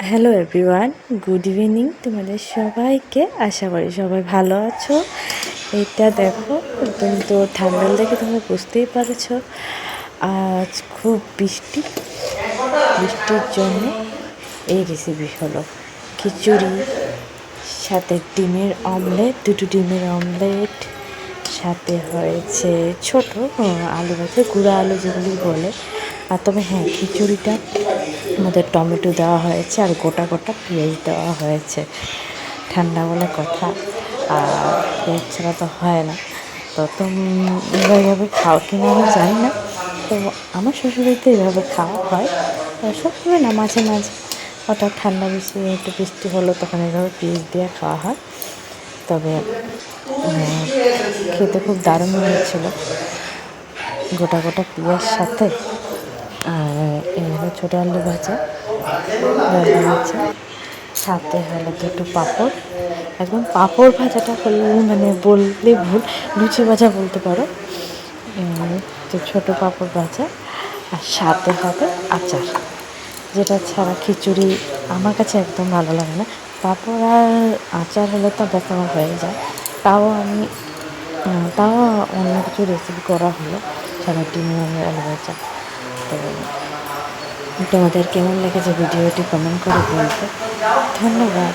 Hello everyone, good evening তোমাদের সবাইকে। আশা করি সবাই ভালো আছো। এটা দেখো, তুমি তো থাম্বনেল দেখে তোমরা বুঝতেই পারছো আজ খুব বৃষ্টির জন্য এই রেসিপি হলো খিচুড়ি, সাথে দুটো ডিমের অমলেট, সাথে হয়েছে ছোট আলু ভাজা, গুঁড়া আলু যেগুলি বলে। আর তবে হ্যাঁ, খিচুড়িটা আমাদের টমেটো দেওয়া হয়েছে আর গোটা গোটা পেঁয়াজ দেওয়া হয়েছে। ঠান্ডা বলে কথা, আর পেঁয়াজ ছাড়া তো হয় না। তো তোমরা এইভাবে খাও কিনা আমি জানি না, তো আমার শ্বশুরবাড়িতে এইভাবে খাওয়া হয়। সবসময় না, মাঝে মাঝে হঠাৎ ঠান্ডা বেশি একটু বৃষ্টি হলো তখন এইভাবে পেঁয়াজ দিয়ে খাওয়া হয়। তবে খেতে খুব দারুণ হয়েছিল, গোটা গোটা পেঁয়াজ সাথে। আর এই হলো ছোটো আলু ভাজা হয়েছে, সাথে হলো দুটো পাঁপড়। একদম পাঁপড় ভাজাটা হলে মানে বললে ভুল, লুচি ভাজা বলতে পারো। তো ছোটো পাঁপড় ভাজা, আর সাথে হবে আচার, যেটা ছাড়া খিচুড়ি আমার কাছে একদম ভালো লাগে না। পাঁপড় আর আচার হলে তো ব্যাস আমার হয়ে যায়। তাও অন্য কিছু রেসিপি করা হলো, সারা ডিমের আলু ভাজা। তো তোমাদের কেমন লেগেছে ভিডিওটি কমেন্ট করে বলবে। ধন্যবাদ।